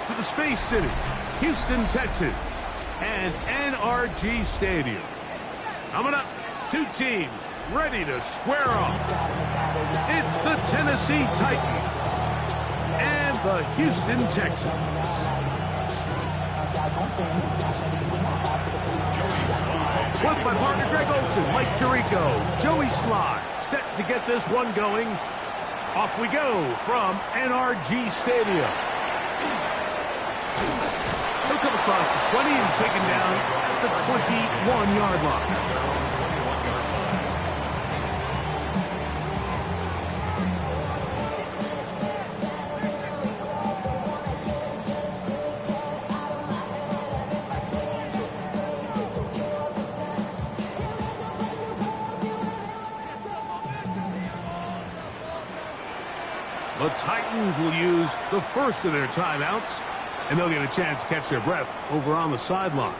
us to the Space City, Houston, Texas, and NRG Stadium. Coming up, two teams ready to square off. It's the Tennessee Titans and the Houston Texans. With my partner Greg Olson, Mike Tirico, Joey Sly, set to get this one going. Off we go from NRG Stadium. He'll come across the 20 and taken down at the 21-yard line. The Titans will use the first of their timeouts, and they'll get a chance to catch their breath over on the sideline.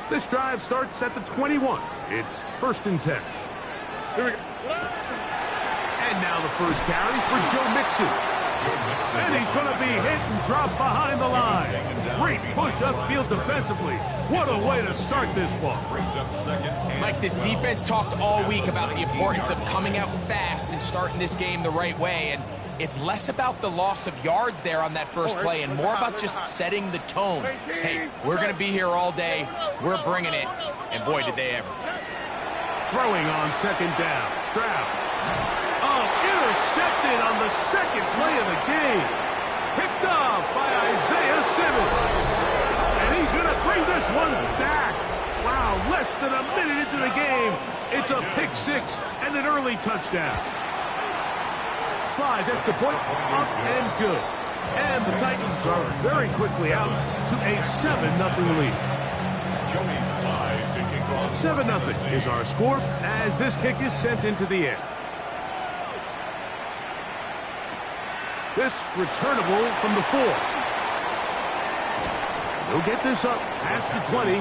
This drive starts at the 21. It's 1st and 10. Here we go. And now the first carry for Joe Mixon. And he's going to be hit and dropped behind the line. Great push upfield defensively. What a way to start this one. Mike, this defense talked all week about the importance of coming out fast and starting this game the right way, and it's less about the loss of yards there on that first play and more about just setting the tone. Hey, we're going to be here all day. We're bringing it. And boy, did they ever. Throwing on 2nd down. Stroud. Oh, intercepted on the second play of the game. Picked off by Isaiah Simmons. And he's going to bring this one back. Wow, less than a minute into the game. It's a pick six and an early touchdown. Slides extra point, up and good. And the Titans are very quickly out to a 7-0 lead. 7-0 is our score as this kick is sent into the air. This returnable from the 4. They'll get this up past the 20.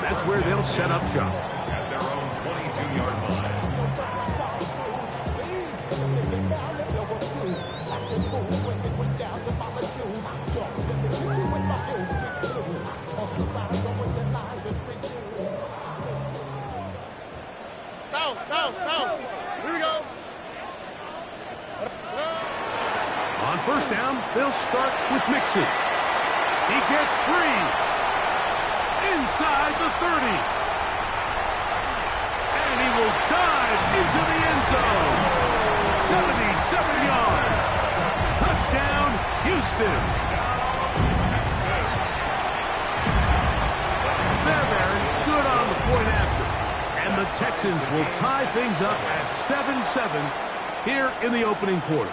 That's where they'll set up shop. At their own 22-yard line. Go. Here we go. On 1st down, they'll start with Mixon. He gets free. Inside the 30. And he will dive into the end zone. 77 yards. Touchdown, Houston. Fairbairn good on the point after. And the Texans will tie things up at 7-7 here in the opening quarter.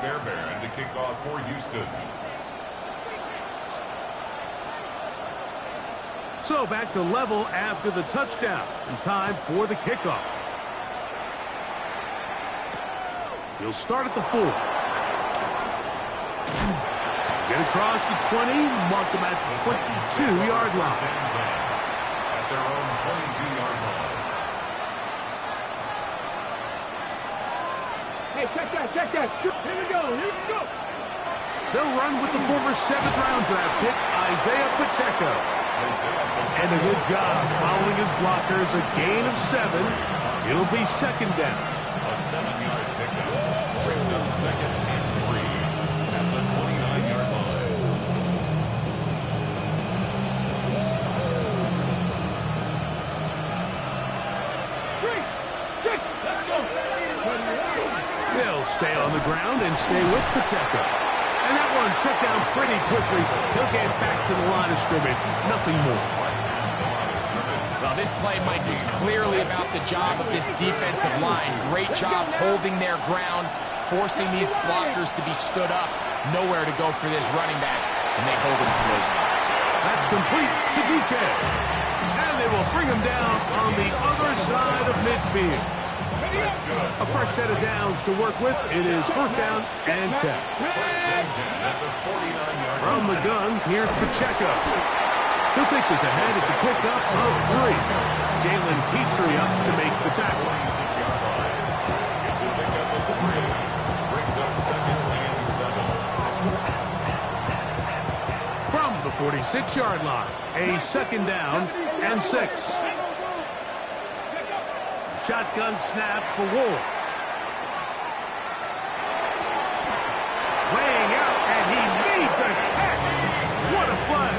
Fairbairn to kick off for Houston. So back to level after the touchdown and time for the kickoff. He'll start at the 4. Get across the 20, mark them at the 22-yard line. At their own 22-yard line. Hey, check that. Here we go. They'll run with the former 7th-round draft pick, Isaiah Pacheco. And a good job following his blockers, a gain of 7. It'll be 2nd down. A 7-yard pickup brings up 2nd and 3 at the 29-yard line. Let's go. They'll stay on the ground and stay with Pacheco. And that one shut down pretty quickly. He'll get back to the line of scrimmage. Nothing more. Well, this play, Mike, was clearly about the job of this defensive line. Great job holding their ground, forcing these blockers to be stood up. Nowhere to go for this running back, and they hold him to no yards. That's complete to DK. And they will bring him down on the other side of midfield. A fresh set of downs to work with. It is 1st down and 10. From the gun, here's Pacheco. He'll take this ahead. It's a pickup of 3. Jalen Petrie up to make the tackle. It's a pickup of 3. Brings up second and 7. From the 46-yard line, a second down and 6. Shotgun snap for Ward. Laying out, and he's made the catch. What a play.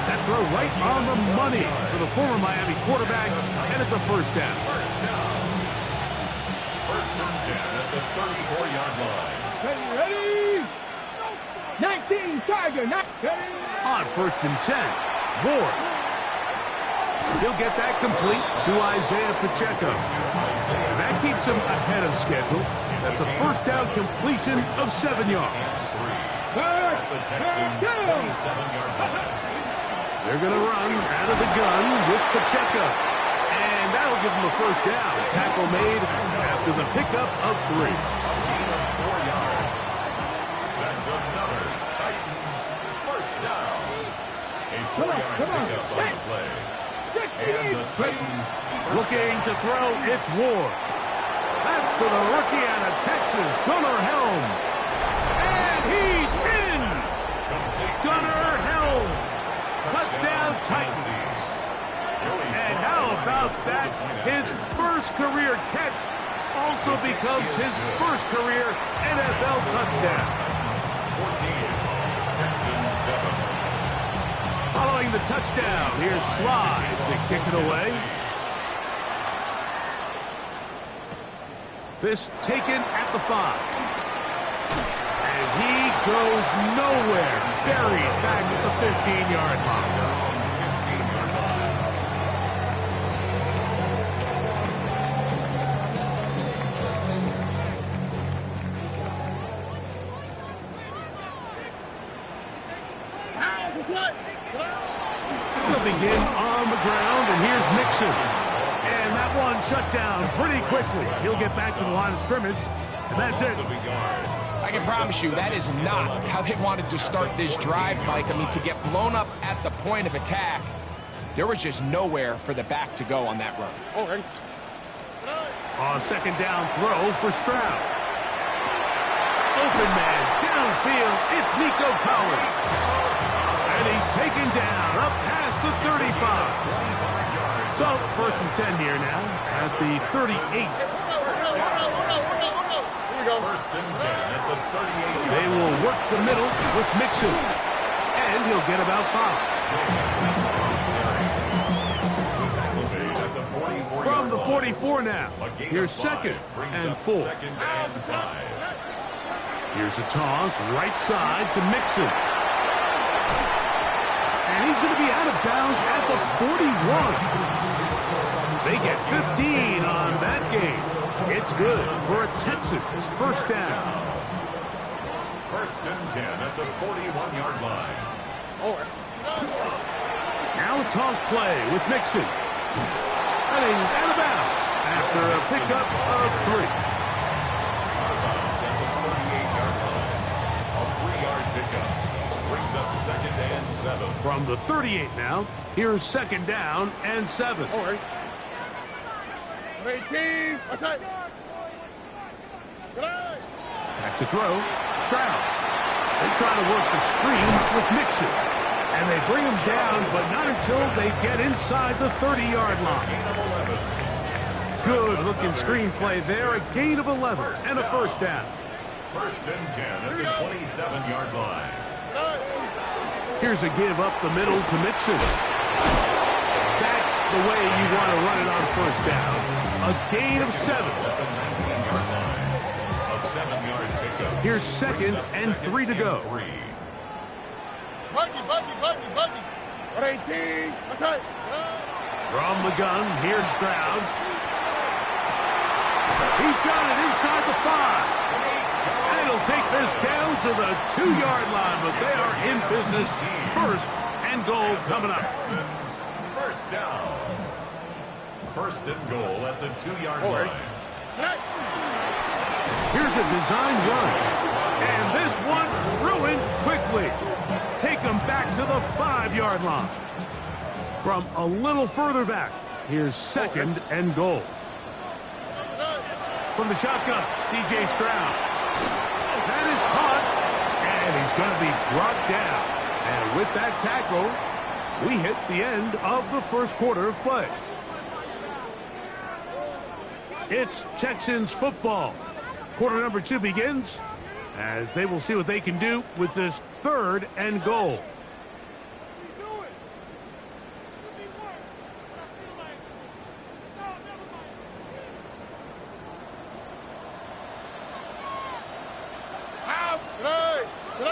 That throw right on the money for the former Miami quarterback, and it's a first down. First down. First and 10 at the 34-yard line. Ready? 19, Tiger, On first and 10, Ward. He'll get that complete to Isaiah Pacheco. And that keeps him ahead of schedule. That's a first down completion of 7 yards. At the Texans' 27-yard line. They're going to run out of the gun with Pacheco. And that'll give them a first down. Tackle made after the pickup of 3. A gain of 4 yards. That's another Titans first down. A 4-yard pickup on the play. And the Titans looking to throw, it's Ward. That's to the rookie out of Texas, Gunnar Helm. And he's in! Gunnar Helm! Touchdown Titans. And how about that? His first career catch also becomes his first career NFL touchdown. 14, Texans 7. Following the touchdown, here's Slide to kick it away. This taken at the 5. And he goes nowhere. Buried back at the 15-yard line. They'll begin on the ground, and here's Mixon. And that one shut down pretty quickly. He'll get back to the line of scrimmage, and that's it. I can promise you that is not how they wanted to start this drive, Mike. I mean, to get blown up at the point of attack, there was just nowhere for the back to go on that run. A second down throw for Stroud. Open man downfield. It's Nico Collins. And he's taken down up past the 35. So, first and 10 here now at the 38. First and 10 at the 38. They will work the middle with Mixon. And he'll get about 5. From the 44 now. Here's second and 4. Here's a toss right side to Mixon. And he's going to be out of bounds at the 41. They get 15 on that game. It's good for a Texas first down. First and 10 at the 41-yard line. Now a toss play with Mixon. And he's out of bounds after a pickup of 3. Out of bounds at the 48-yard line. A 3-yard pickup. Brings up second and 7. From the 38 now, here's second down and 7. 18, what's that? Back to throw, Stroud. They try to work the screen with Mixon. And they bring him down, but not until they get inside the 30-yard line. Good looking screen play there, a gain of 11 and a first down. First and 10 at the 27-yard line. Here's a give up the middle to Mixon. That's the way you want to run it on first down. A gain of 7. At the 19-yard line. A 7-yard pickup. Here's second and 3 to go. Buggy. 18, what's that? From the gun, here's Stroud. He's got it inside the 5. And he'll take this down to the 2-yard line, but they are in business. First and goal coming up. First down. First and goal at the 2-yard line. Here's a design run. And this one ruined quickly. Take them back to the 5-yard line. From a little further back, here's second and goal. from the shotgun. C.J. Stroud. That is caught, and he's going to be brought down. And with that tackle, we hit the end of the first quarter of play. It's Texans football. Quarter number 2 begins as they will see what they can do with this 3rd and goal.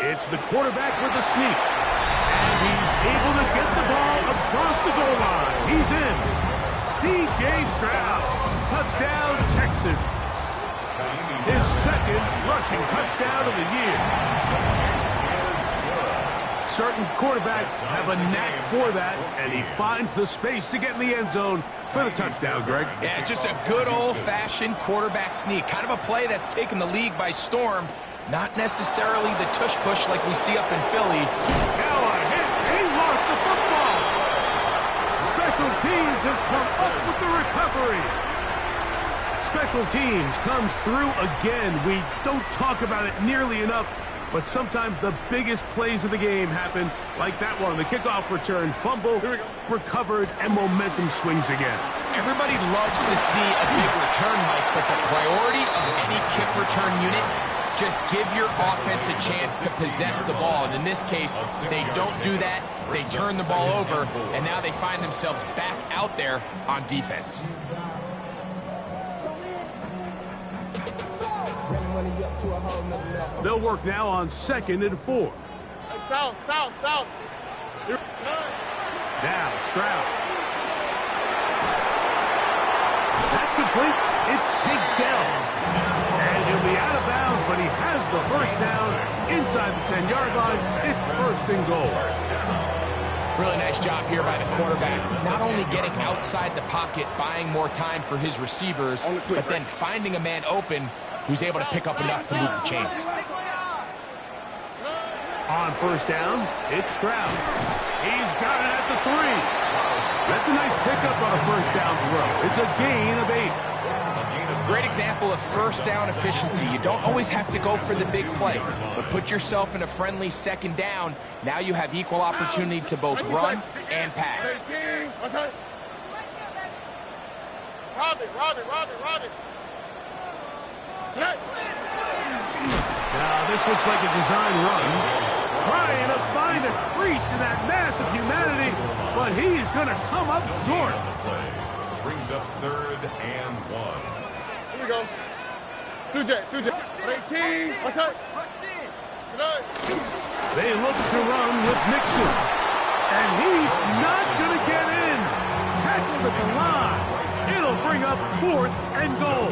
It's the quarterback with the sneak. And he's able to get the ball across the goal line. He's in. C.J. Stroud. Touchdown, Texans. His 2nd rushing touchdown of the year. Certain quarterbacks have a knack for that, and he finds the space to get in the end zone for the touchdown, Greg. Yeah, just a good old-fashioned quarterback sneak. Kind of a play that's taken the league by storm. Not necessarily the tush-push like we see up in Philly. Now a hit. He lost the football. Special teams has come up with the recovery. Special teams comes through again. We don't talk about it nearly enough, but sometimes the biggest plays of the game happen like that one. The kickoff return, fumble, recovered, and momentum swings again. Everybody loves to see a big return, Mike, but the priority of any kick return unit, just give your offense a chance to possess the ball. And in this case, they don't do that. They turn the ball over, and now they find themselves back out there on defense. They'll work now on 2nd and 4. South. Now Stroud. That's complete. It's takedown. And he'll be out of bounds, but he has the first down inside the 10-yard line. It's 1st and goal. Really nice job here by the quarterback. Not only getting outside the pocket, buying more time for his receivers, but then finding a man open who's able to pick up enough to move the chains. On 1st down, it's Stroud. He's got it at the 3. That's a nice pickup on a 1st down throw. It's a gain of 8. Great example of 1st down efficiency. You don't always have to go for the big play, but put yourself in a friendly 2nd down. Now you have equal opportunity to both run and pass. Now this looks like a design run. Trying to find a crease in that mass of humanity, but he's going to come up short. Brings up 3rd and 1. Here we go. 2J. 18. What's up? They look to run with Nixon. And he's not going to get in. Tackled at the line. It'll bring up 4th and goal.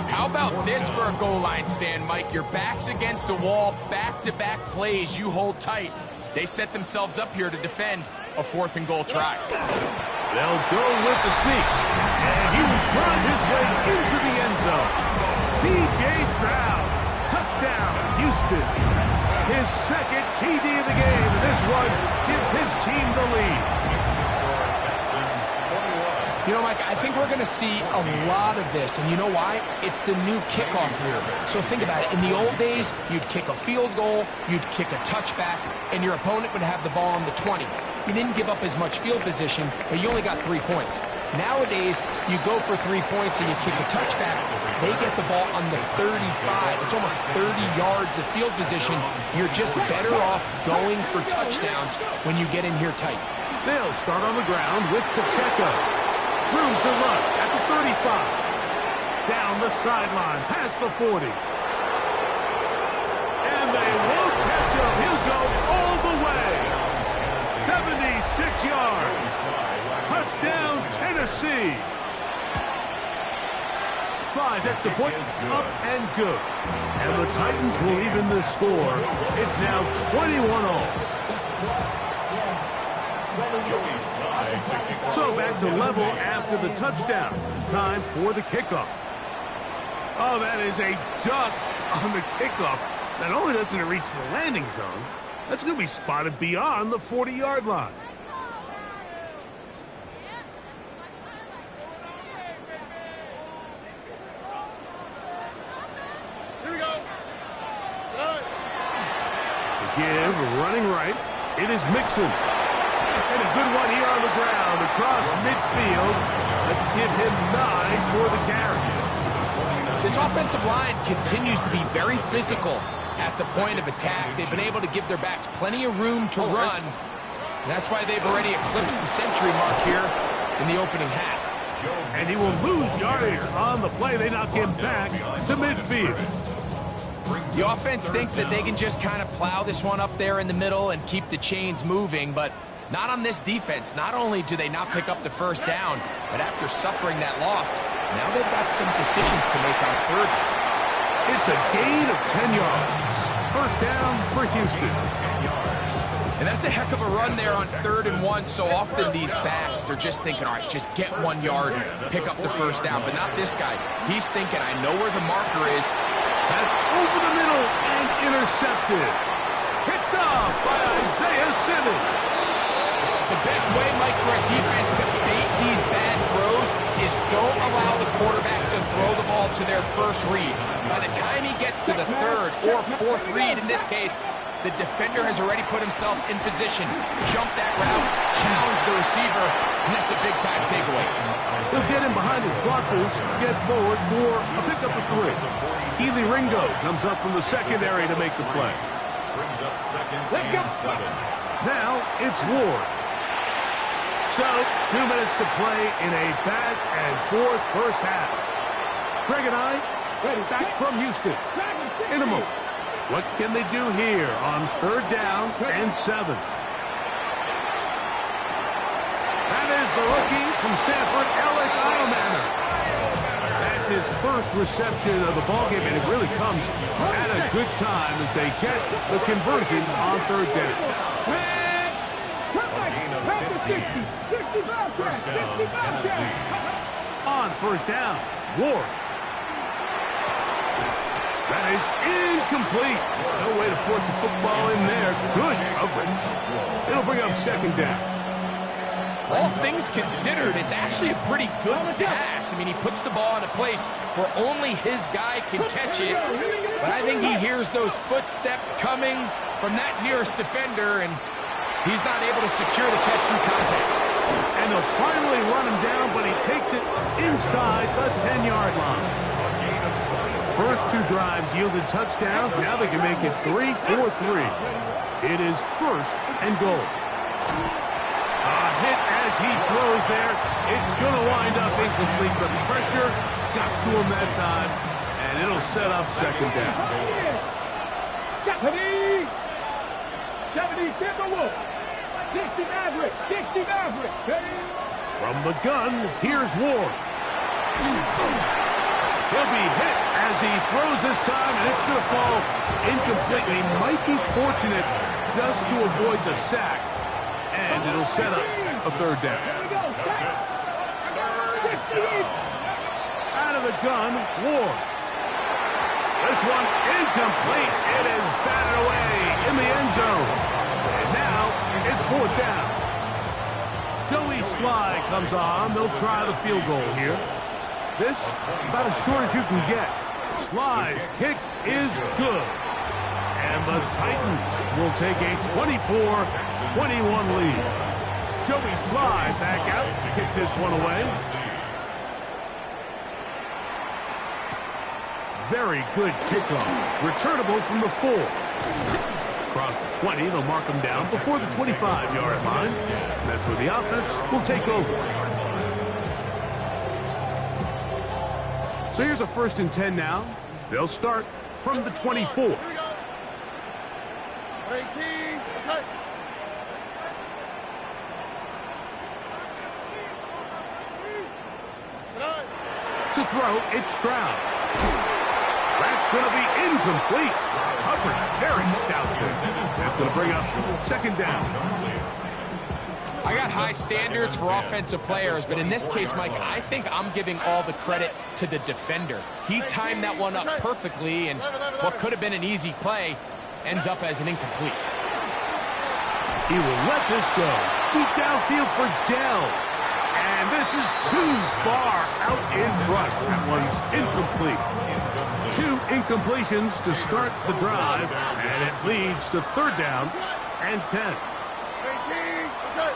How about this for a goal line stand, Mike? Your back's against the wall, back-to-back plays, you hold tight. They set themselves up here to defend a 4th and goal try. They'll go with the sneak. And he will drive his way into the end zone. C.J. Stroud. Touchdown, Houston. His 2nd TD of the game. And this one gives his team the lead. You know, Mike, I think we're going to see a lot of this, and you know why? It's the new kickoff rule. So think about it. In the old days, you'd kick a field goal, you'd kick a touchback, and your opponent would have the ball on the 20. You didn't give up as much field position, but you only got 3 points. Nowadays, you go for 3 points and you kick a touchback. They get the ball on the 35. It's almost 30 yards of field position. You're just better off going for touchdowns when you get in here tight. They'll start on the ground with Pacheco. Room to run at the 35. Down the sideline, past the 40. And they won't catch him. He'll go all the way. 76 yards. Touchdown, Tennessee. Slides extra point, up and good. And the Titans will even the score. It's now 21-all. So back to level after the touchdown. Time for the kickoff. Oh, that is a duck on the kickoff. Not only doesn't it reach the landing zone, that's going to be spotted beyond the 40-yard line. give, running right. It is Mixon. And a good one here on the ground across midfield. Let's give him 9 for the carry. This offensive line continues to be very physical at the point of attack. They've been able to give their backs plenty of room to run. That's why they've already eclipsed the century mark here in the opening half. And he will lose yardage on the play. They knock him back to midfield. The offense thinks that they can just kind of plow this one up there in the middle and keep the chains moving, but not on this defense. Not only do they not pick up the first down, but after suffering that loss, now they've got some decisions to make on third. It's a gain of 10 yards. First down for Houston. And that's a heck of a run there on 3rd and 1. So often these backs, they're just thinking, all right, just get 1 yard, pick up the first down. But not this guy. He's thinking, I know where the marker is. That's over the middle and intercepted. Picked off by Isaiah Simmons. The best way, Mike, for a defense to bait these bad throws is don't allow the quarterback to throw the ball to their first read. By the time he gets to the 3rd or 4th read, in this case, the defender has already put himself in position, jump that route, challenge the receiver, and that's a big-time takeaway. He'll get him behind his blockers, get forward for a pickup of 3. Keely Ringo comes up from the secondary to make the play. Brings up 2nd and 7. Now it's Ward. So, 2 minutes to play in a back-and-forth first half. Greg and I, back from Houston. In a moment. What can they do here on 3rd down and 7? That is the rookie from Stanford, Alec Eilmaner. That's his first reception of the ballgame, and it really comes at a good time as they get the conversion on 3rd down. First down, Tennessee. On 1st down, Ward. That is incomplete. No way to force the football in there. Good coverage. It'll bring up 2nd down. All things considered, it's actually a pretty good pass. I mean, he puts the ball in a place where only his guy can catch it. But I think he hears those footsteps coming from that nearest defender, and he's not able to secure the catch through contact. And they'll finally run him down, but he takes it inside the 10-yard line. First 2 drives yielded touchdowns. Now they can make it 3-4-3. It is 1st and goal. A hit as he throws there. It's going to wind up incomplete. The pressure got to him that time, and it'll set up 2nd down. 70 Timberwolves. 60 Maverick. 60 Maverick. From the gun, here's Ward. He'll be hit as he throws this time, and it's going to fall incomplete. He might be fortunate just to avoid the sack, and it'll set up a 3rd down. Out of the gun, Ward. This one incomplete. It is batted away in the end zone. And now it's 4th down. Joey Sly comes on. They'll try the field goal here. This, about as short as you can get. Sly's kick is good. And the Titans will take a 24-21 lead. Joey Sly back out to kick this one away. Very good kickoff. Returnable from the 4. Across the 20, they'll mark him down before the 25-yard line. And that's where the offense will take over. So here's a 1st and 10 now. They'll start from the 24. 18. To throw, it's Stroud. That's going to be incomplete. Coverage very stout there. That's going to bring up 2nd down. I got high standards for offensive players, but in this case, Mike, I think I'm giving all the credit to the defender. He timed that one up perfectly, and what could have been an easy play ends up as an incomplete. He will let this go. Deep downfield for Dell. And this is too far out in front. That one's incomplete. 2 incompletions to start the drive, and it leads to 3rd down and 10. 18. What's up?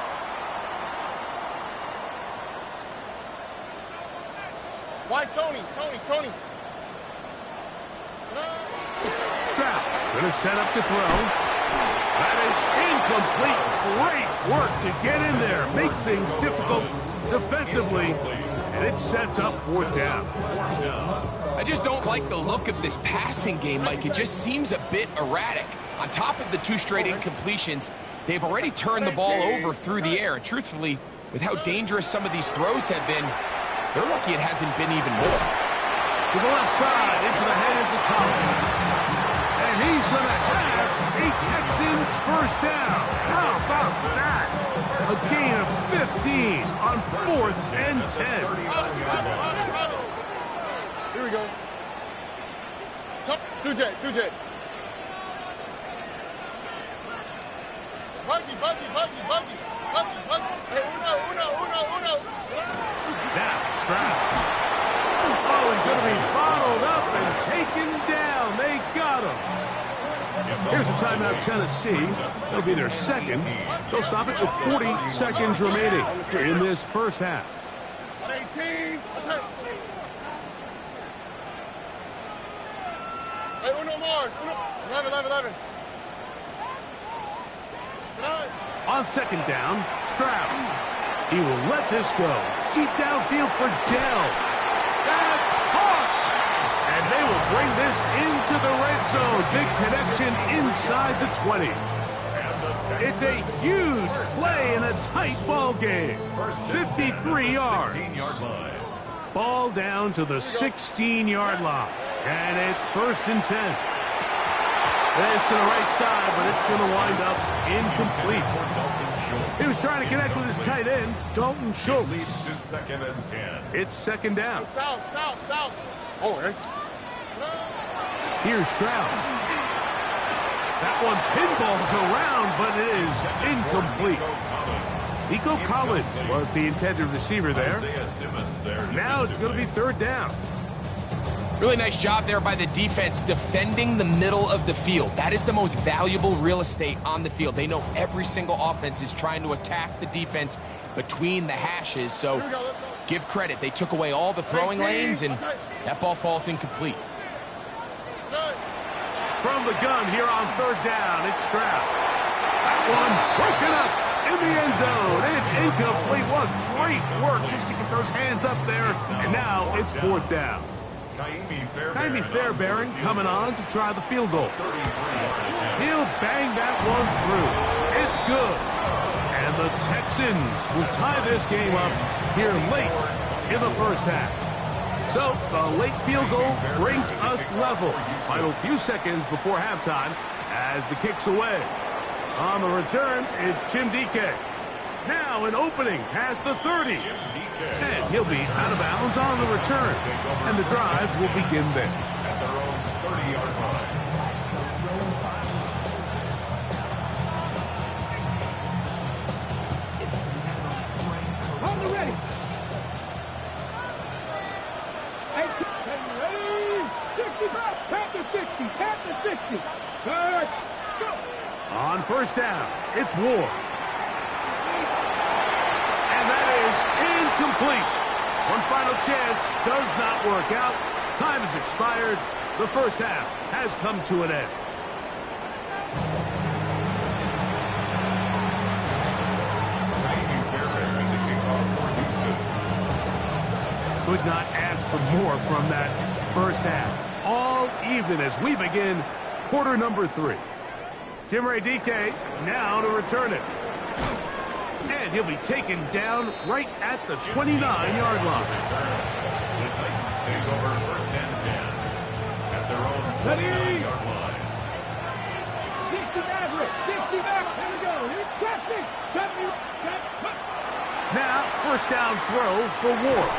Why, Tony? Stroud going to set up to throw. That is incomplete. Great work to get in there, make things difficult defensively, and it sets up 4th down. I just don't like the look of this passing game, Mike. It just seems a bit erratic. On top of the 2 straight incompletions, they've already turned the ball over through the air. And truthfully, with how dangerous some of these throws have been, they're lucky it hasn't been even more. To the left side, into the hands of Collins. And he's going to have a Texans 1st down. How about that? A gain of 15 on 4th and 10. Here we go. 2J. Buggy. Hey, uno. Now, Stroud. Oh, he's going to be bottled up and taken down. They got him. Here's a timeout, Tennessee. That'll be their 2nd. They'll stop it with 40 seconds remaining in this 1st half. 18. What's up? Hey, uno more. 11. On 2nd down, Stroud. He will let this go. Deep downfield for Dell. That's caught! And they will bring this into the red zone. Big connection inside the 20. It's a huge play in a tight ball game. 53 yards. Ball down to the 16-yard line. And it's 1st and 10. This to the right side, but it's going to wind up incomplete. He was trying to connect with his tight end, Dalton Schultz. Leads to 2nd and 10. It's 2nd down. South. Oh, hey. Here's Stroud. That one pinballs around, but it is incomplete. Nico Collins was the intended receiver there. Now it's going to be 3rd down. Really nice job there by the defense defending the middle of the field. That is the most valuable real estate on the field. They know every single offense is trying to attack the defense between the hashes, so give credit. They took away all the throwing lanes, and that ball falls incomplete. From the gun here on 3rd down, it's Stroud. That one broken up in the end zone. It's incomplete. What great work just to get those hands up there, and now it's 4th down. Kaimi Fairbairn coming on to try the field goal. He'll bang that one through. It's good. And the Texans will tie this game up here late in the 1st half. So the late field goal brings us level. Final few seconds before halftime as the kick's away. On the return, it's Jim DK. Now an opening past the 30. And he'll be out of bounds on the return. And the drive will begin there. At their own 30-yard line. On the ready. Ready. 65. Tap the 60. Good. Go. On 1st down, it's Ward. Incomplete. One final chance does not work out. Time has expired. The 1st half has come to an end. Could not ask for more from that 1st half. All even as we begin quarter number 3. Jim Ray DK now to return it. And he'll be taken down right at the 29-yard line. The Titans take over 1st and 10 at their own 29-yard line. 60 Maverick. 60 Maverick. Here we go. Here's traffic. Now, 1st down throw for Ward.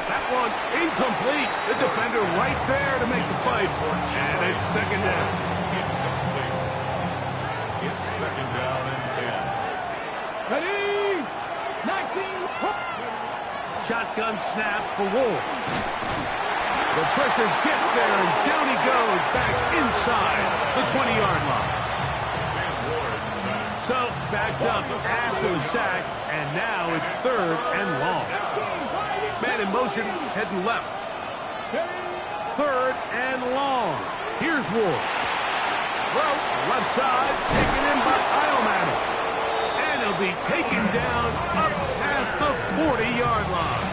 That one incomplete. The defender right there to make the play. And it's 2nd down. Incomplete. It's 2nd down and 10. Ready. 19. Shotgun snap for Ward. The pressure gets there, and down he goes back inside the 20-yard line. So, backed up after the sack, and now it's 3rd and long. Man in motion, heading left. 3rd and long. Here's Ward. Well, left side, taken in by Iomani. And he'll be taken down up past the 40-yard line.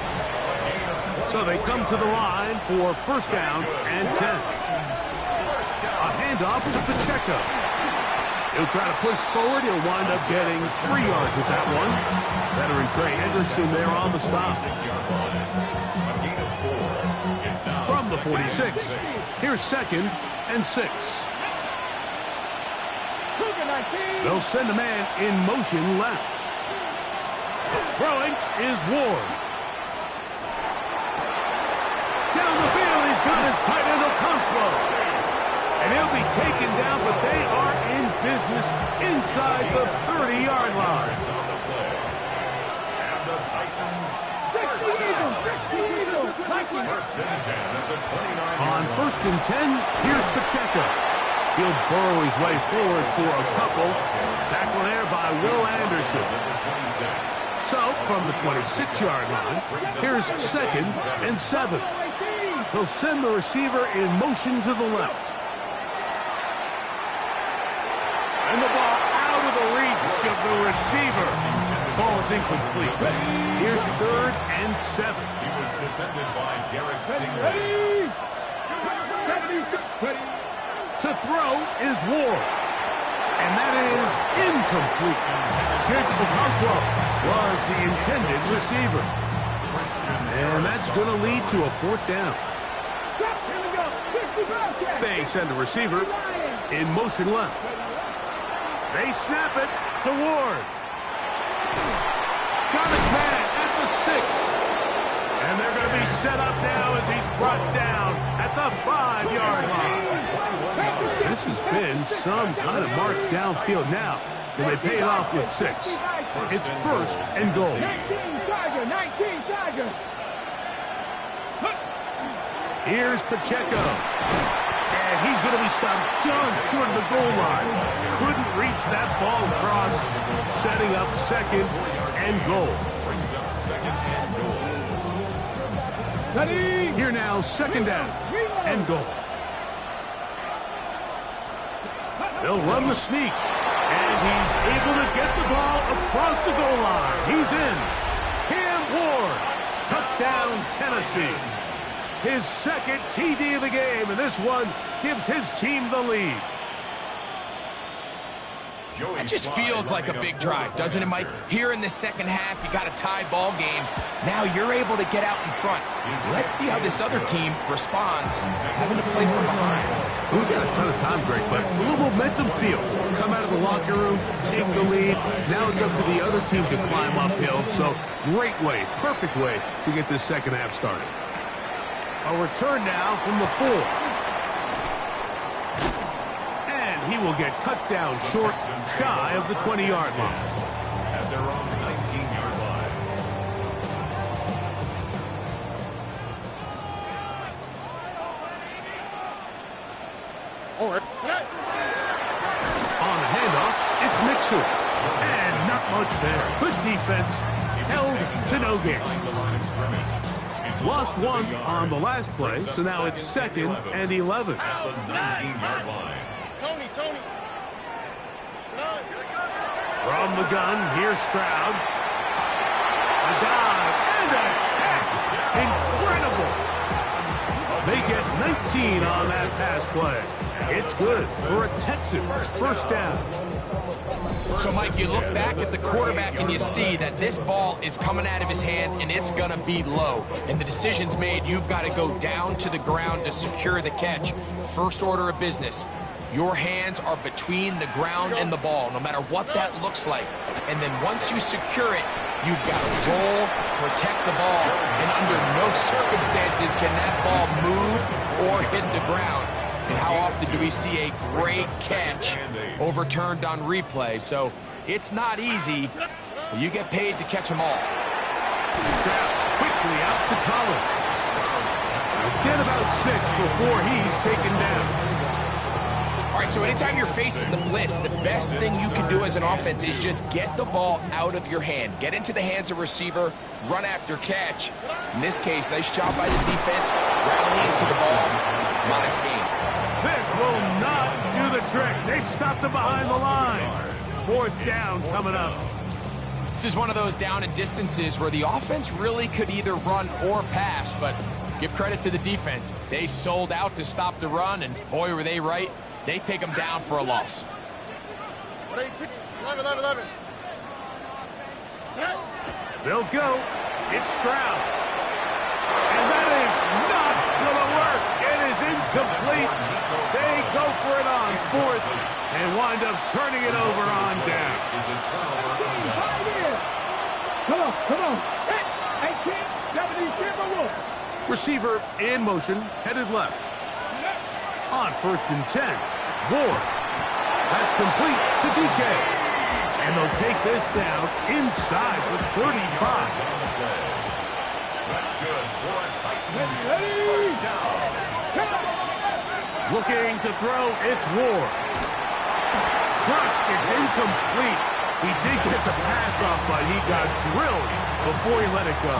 So they come to the line for 1st down and 10. A handoff to Pacheco. He'll try to push forward. He'll wind up getting 3 yards with that one. Veteran Trey Hendrickson there on the stop. From the 46, here's 2nd and 6. They'll send a man in motion left. Throwing is Ward. Down the field, he's got his tight end Okonkwo. And he'll be taken down, but they are in business inside the 30-yard line. And the Titans on 1st and 10, here's Pacheco. He'll burrow his way forward for a couple. Tackle there by Will Anderson. So, from the 26-yard line, here's 2nd and 7. He'll send the receiver in motion to the left. And the ball out of the reach of the receiver. Ball's incomplete. Here's 3rd and 7. He was defended by Garrett Stingray. To throw is Ward. And that is incomplete. Jacob Okonkwo was the intended receiver. And that's going to lead to a 4th down. They send a receiver in motion left. They snap it to Ward. Got his man at the 6. And they're going to be set up now as he's brought down at the 5-yard line. This has been some kind of march downfield now. And they pay it off with 6. It's 1st and goal. 19 Tiger. Here's Pacheco. And he's going to be stopped just short of the goal line. Couldn't reach that ball across, setting up 2nd and goal. Brings up 2nd and goal. Here now, 2nd down and goal. They'll run the sneak. And he's able to get the ball across the goal line. He's in. Cam Ward. Touchdown, Tennessee. His 2nd TD of the game, and this one gives his team the lead. It just feels like a big drive, doesn't it, Mike? Here in the 2nd half, you got a tie ball game. Now you're able to get out in front. Let's see how this other team responds, having to play from behind. We've got a ton of time, Greg, but a little momentum feel. Come out of the locker room, take the lead. Now it's up to the other team to climb uphill. So great way, perfect way to get this 2nd half started. A return now from the 4. And he will get cut down short, shy of the 20-yard line. At their own 19-yard line. All right. On the handoff, it's Mixon. And not much there. Good defense. Held to no gain. Lost one on the last play, so now it's 2nd and 11. At the 19-yard line. Tony. From the gun, here's Stroud. A dive and a catch. Incredible. They get 19 on that pass play. It's good for a Texans 1st down. So, Mike, you look back at the quarterback and you see that this ball is coming out of his hand and it's going to be low. And the decision's made. You've got to go down to the ground to secure the catch. First order of business. Your hands are between the ground and the ball, no matter what that looks like. And then once you secure it, you've got to roll, protect the ball. And under no circumstances can that ball move or hit the ground. And how often do we see a great catch overturned on replay? So it's not easy, but you get paid to catch them all. Quickly out to Collins. get about 6 before he's taken down. All right, so anytime you're facing the blitz, the best thing you can do as an offense is just get the ball out of your hand. Get into the hands of receiver, run after catch. In this case, nice job by the defense, rallying to the ball. Modest gain. This will not do the trick. They've stopped him behind the line. 4th down coming up. This is one of those down and distances where the offense really could either run or pass, but give credit to the defense. They sold out to stop the run, and boy, were they right. They take them down for a loss. 11. They'll go. It's Stroud. And that is not going to work. It is incomplete. They go for it on 4th and wind up turning it over on down. Come on. 18, 70, Receiver in motion, headed left. On 1st and 10, Ward. That's complete to DK. And they'll take this down inside the 35. That's good for a Titans first down. Looking to throw, it's Ward. Crushed, it's incomplete. He did get the pass off, but he got drilled before he let it go.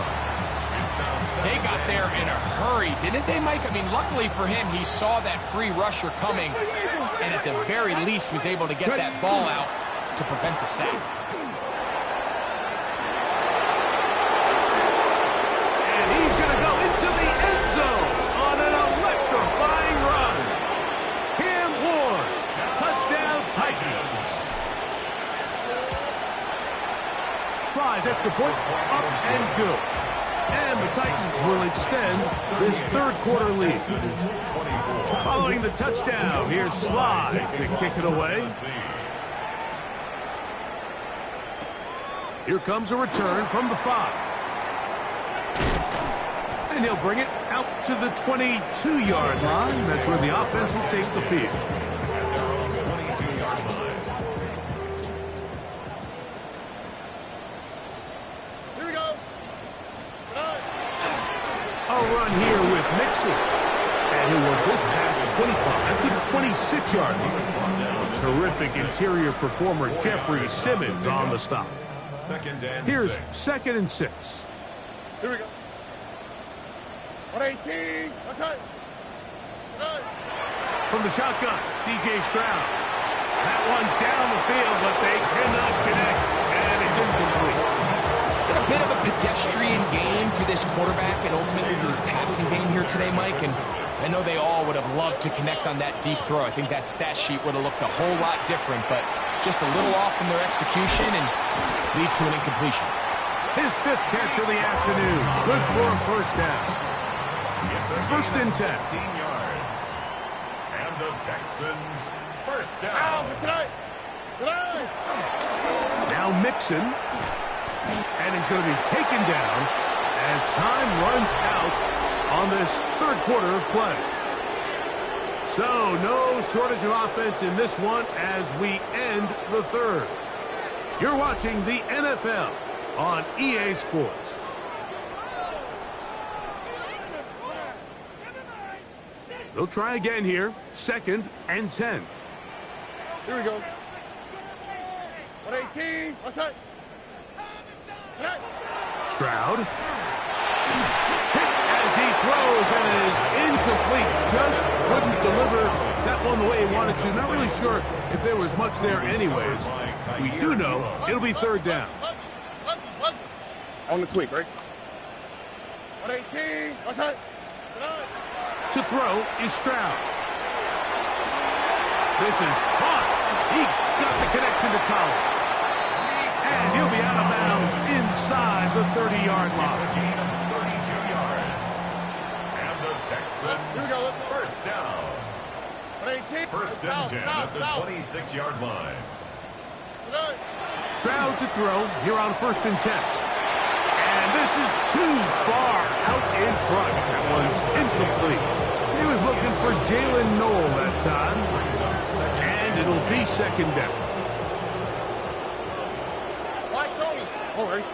They got there in a hurry, didn't they, Mike? I mean, luckily for him, he saw that free rusher coming, and at the very least was able to get that ball out to prevent the sack. And he's going to go into the end zone on an electrifying run. Cam Ward, touchdown Titans. Slides extra point, up and good. And the Titans will extend this 3rd quarter lead. Following the touchdown, here's Slide to kick it away. Here comes a return from the 5. And he'll bring it out to the 22-yard line. That's where the offense will take the field. A run here with Mixon. And he'll work this pass to 25 to the 26-yard line. Terrific interior performer Jeffrey Simmons on the stop. Here's 2nd and 6. Here we go. 118. What's that? From the shotgun, C.J. Stroud. That one down the field, but they cannot connect. And it's incomplete. A bit of a pedestrian game for this quarterback and ultimately his passing game here today, Mike. And I know they all would have loved to connect on that deep throw. I think that stat sheet would have looked a whole lot different, but just a little off from their execution and leads to an incompletion. His 5th catch of the afternoon. Good for a 1st down. 1st and 10. 16 yards. And the Texans first down. Now Mixon. And he's going to be taken down as time runs out on this 3rd quarter of play. So no shortage of offense in this one as we end the 3rd. You're watching the NFL on EA Sports. They'll try again here. 2nd and 10. Here we go. 118. What's that? Stroud. Hit as he throws, and it is incomplete. Just couldn't deliver that one the way he wanted to. Not really sure if there was much there anyways. We do know it'll be 3rd down. On the quick, right? 118. What's that? To throw is Stroud. This is caught. He got the connection to Collins. And he'll be out of bounds inside the 30-yard line. 32 yards. And the Texans first down. 1st and 10 at the 26-yard line. Stroud to throw here on 1st and 10. And this is too far out in front. That one's incomplete. He was looking for Jalen Noel that time. And it'll be 2nd down. All right.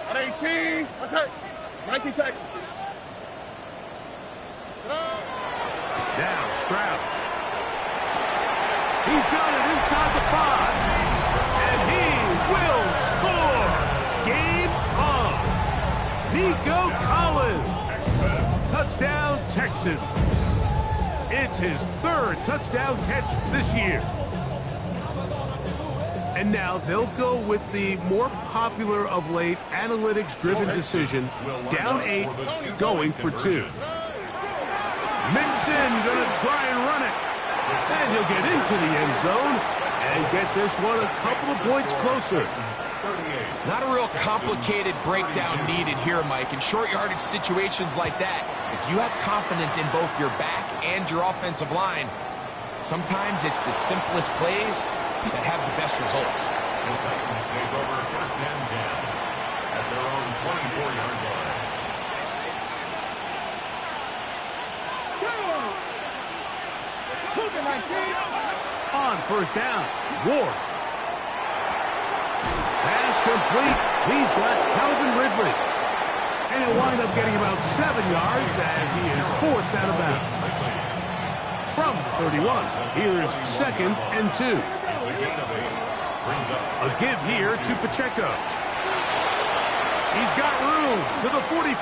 118. What's that? 19 Texans. Now Stroud. He's got it inside the 5. And he will score. Game on. Nico Collins. Touchdown, Texans. It's his 3rd touchdown catch this year. And now they'll go with the more popular of late analytics-driven decision. Down 8, going for 2. Mixon gonna try and run it. And he'll get into the end zone and get this one a couple of points closer. Not a real complicated breakdown needed here, Mike. In short yardage situations like that, if you have confidence in both your back and your offensive line, sometimes it's the simplest plays that have the best results. The Titans take over 1st and 10 at their own 24-yard line. On 1st down, Ward. Pass complete. He's got Calvin Ridley. And he'll wind up getting about 7 yards as he is forced out of bounds. From the 31, here's 2nd and 2. A give here to Pacheco. He's got room to the 45.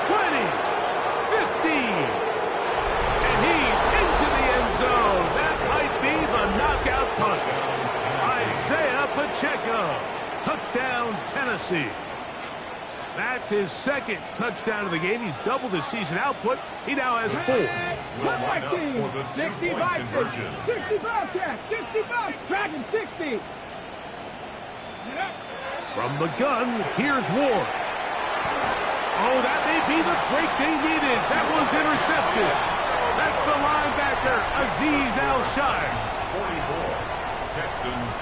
20. 15. And he's into the end zone. That might be the knockout punch. Isaiah Pacheco. Touchdown, Tennessee. That's his 2nd touchdown of the game. He's doubled his season output. He now has 4. Will line up for the 2-point conversion. 65 catch, 65, dragging 60. From the gun, here's Ward. Oh, that may be the break they needed. That one's intercepted. That's the linebacker, Azeez Al-Shire. 44, Texans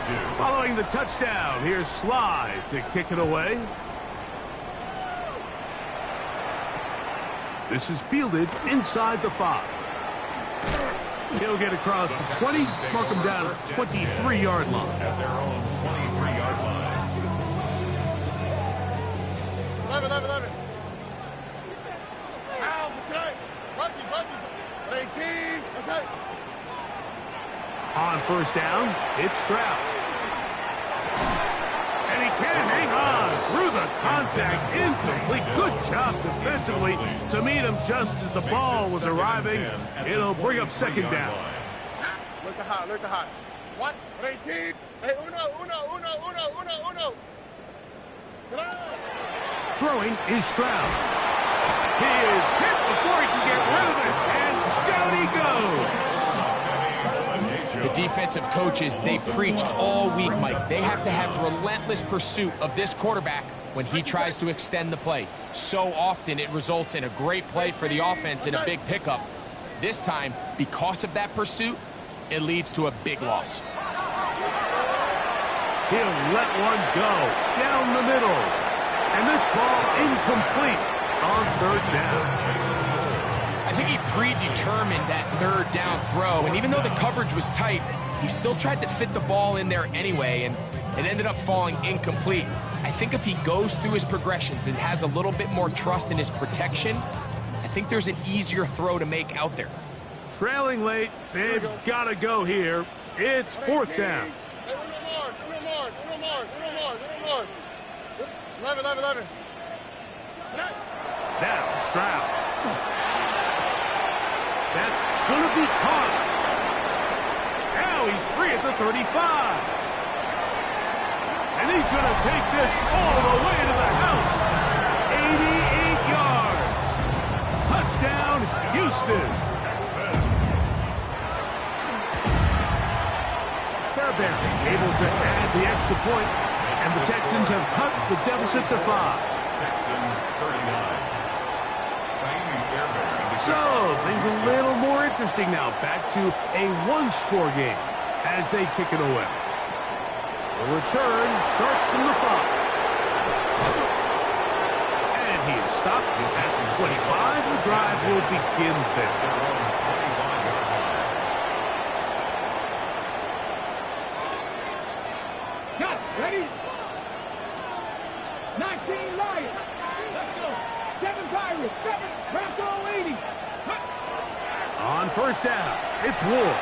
32. Following the touchdown, here's Sly to kick it away. This is fielded inside the 5. He'll get across the 20, mark him down at the 23-yard line. At their own 23-yard line. 11. Al, okay. Bucky. 18. That's it. On 1st down, it's Stroud. And he can't hang on through the contact. Incomplete. Good job defensively to meet him just as the ball was arriving. It'll bring up 2nd down. Look at hot. 1, 18. Hey, uno. Throwing is Stroud. He is hit before he can get rid of it. And down he goes. The defensive coaches, they preached all week, Mike. They have to have relentless pursuit of this quarterback when he tries to extend the play. So often it results in a great play for the offense and a big pickup. This time, because of that pursuit, it leads to a big loss. He'll let one go down the middle. And this ball incomplete on 3rd down. I think he predetermined that 3rd down throw, and even though the coverage was tight, he still tried to fit the ball in there anyway, and it ended up falling incomplete. I think if he goes through his progressions and has a little bit more trust in his protection, I think there's an easier throw to make out there. Trailing late, they've got to go here. It's 4th down. Hey, uno more. 11. Now Stroud. That's going to be caught. Now he's free at the 35. And he's going to take this all the way to the house. 88 yards. Touchdown, Houston. Fairbairn able to add the extra point, and the Texans have cut the deficit to 5. Texans 39. So, things a little more interesting now. Back to a one-score game as they kick it away. The return starts from the 5. And he is stopped at the 25. The drive will begin there. Got it. Ready? 19 Lions. Let's go. 7 first down. It's Ward.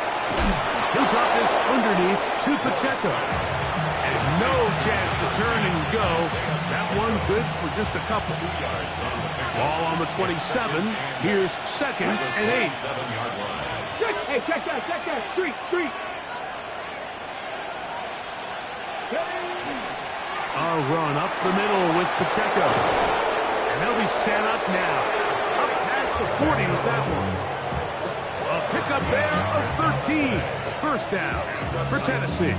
He'll drop this underneath to Pacheco. And no chance to turn and go. That one good for just a couple. Ball on the 27. Here's 2nd and 8. Hey, check that. Street. A run up the middle with Pacheco. And they'll be set up now. Up past the 40 with that one. A pickup there of 13. First down for Tennessee.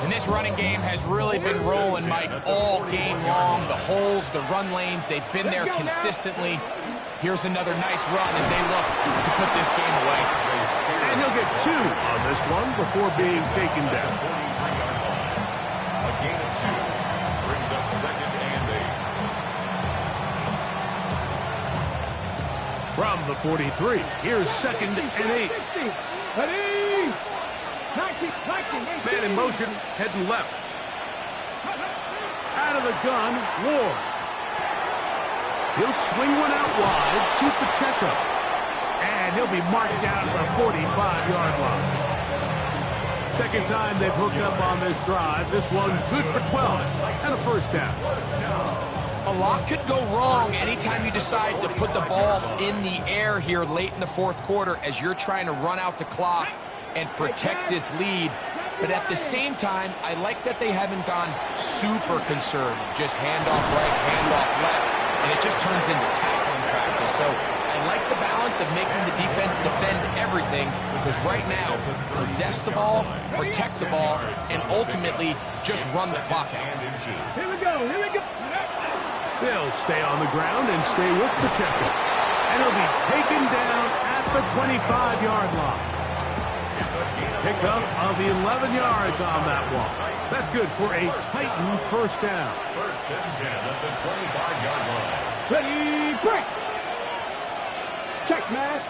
And this running game has really been rolling, Mike, all game long. The holes, the run lanes, they've been there consistently. Here's another nice run as they look to put this game away. And he'll get 2 on this one before being taken down. A gain of 2 brings up 2nd and 8. From the 43, here's 2nd and 8. Man in motion, heading left. Out of the gun, Ward. He'll swing one out wide to Pacheco. And he'll be marked down to the 45-yard line. Second time they've hooked up on this drive. This one good for 12 and a first down. A lot could go wrong anytime you decide to put the ball in the air here late in the 4th quarter as you're trying to run out the clock and protect this lead. But at the same time, I like that they haven't gone super conservative. Just handoff right, handoff left, and it just turns into tackling practice. So I like the balance of making the defense defend everything, because right now, possess the ball, protect the ball, and ultimately just run the clock out. Here we go. They'll stay on the ground and stay with Pacheco. And he'll be taken down at the 25-yard line. Pickup of 11 yards on that one. That's good for a Titan first down. 1st and 10 at the 25-yard line. Ready, break. Check match.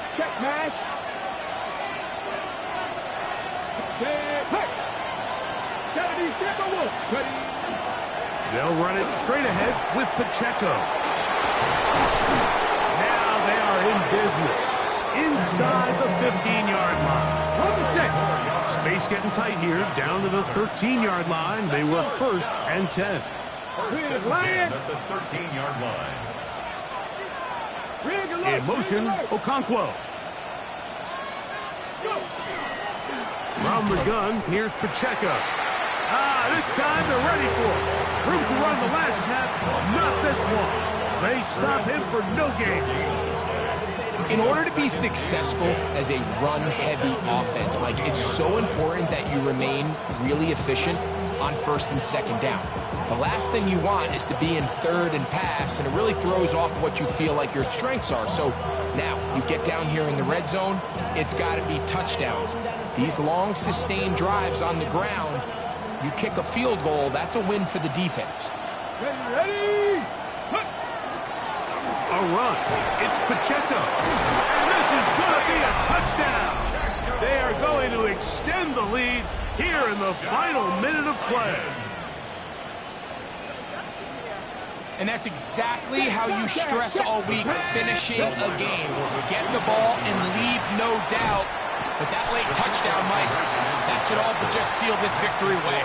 Hey. Gotta be simple. Ready. They'll run it straight ahead with Pacheco. Now they are in business. Inside the 15-yard line. Space getting tight here. Down to the 13-yard line. They work 1st and 10. 1st and 10 at the 13-yard line. In motion, Okonkwo. From the gun, here's Pacheco. This time they're ready for it. Room to run the last snap. Not this one. They stop him for no gain. In order to be successful as a run-heavy offense, Mike, it's so important that you remain really efficient on 1st and 2nd down. The last thing you want is to be in 3rd and pass, and it really throws off what you feel like your strengths are. So now you get down here in the red zone, it's got to be touchdowns. These long, sustained drives on the ground, you kick a field goal, that's a win for the defense. Ready. A run. It's Pacheco. And this is going to be a touchdown. They are going to extend the lead here in the final minute of play. And that's exactly how you stress all week, finishing a game. Get the ball and leave no doubt. But that late touchdown, Mike, that should all but just seal this victory away.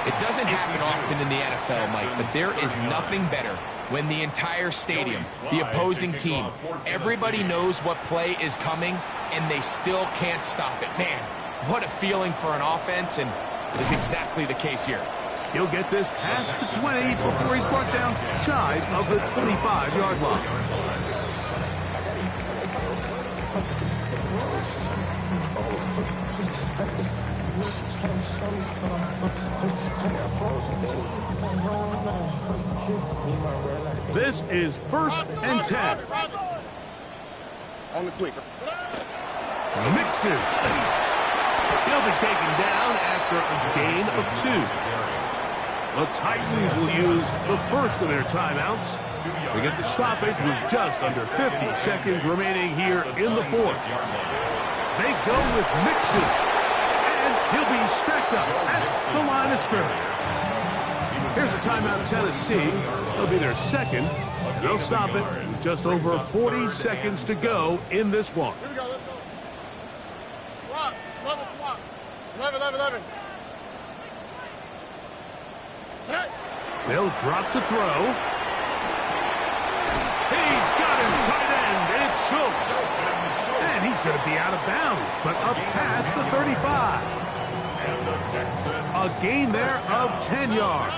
It doesn't happen often in the NFL, Mike, but there is nothing better when the entire stadium, the opposing team, everybody knows what play is coming, and they still can't stop it. Man, what a feeling for an offense, and it is exactly the case here. He'll get this past the 20 before he's brought down shy of the 25-yard line. This is 1st and 10. On the quick. Mixon. He'll be taken down after a gain of 2. The Titans will use the first of their timeouts. They get the stoppage with just under 50 seconds remaining here in the 4th. They go with Mixon, and he'll be stacked up at the line of scrimmage. Here's a timeout, Tennessee. It'll be their second. They'll stop it with just over 40 seconds to go in this one. 11. They'll drop to throw. He's got his tight end. It's Schultz. And he's going to be out of bounds, but up past the 35. A gain there of 10 yards.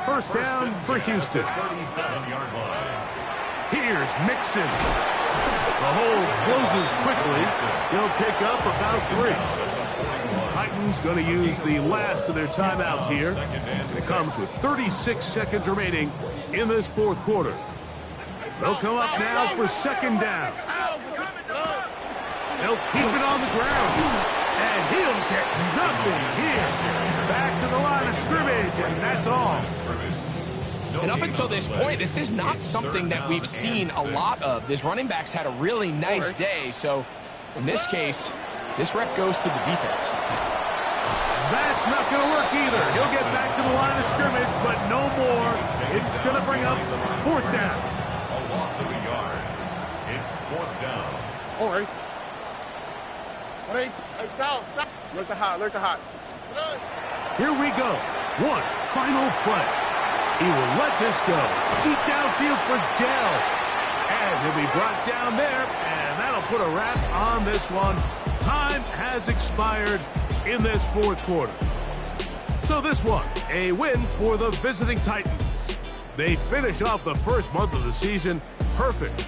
First down for Houston. Here's Mixon. The hole closes quickly. He'll pick up about 3. Titans going to use the last of their timeouts here. It comes with 36 seconds remaining in this fourth quarter. They'll come up now for second down. They'll keep it on the ground. And he'll get nothing here. Back to the line of scrimmage, and that's all. And up until this point, this is not something that we've seen a lot of. This running back's had a really nice day, so in this case, this rep goes to the defense. That's not going to work either. He'll get back to the line of scrimmage, but no more. It's going to bring up fourth down. A loss of a yard. It's fourth down. All right. South. Look the hot. Here we go. One final play. He will let this go. Deep downfield for Dell. And he'll be brought down there, and that'll put a wrap on this one. Time has expired in this fourth quarter. So this one, a win for the visiting Titans. They finish off the first month of the season perfect.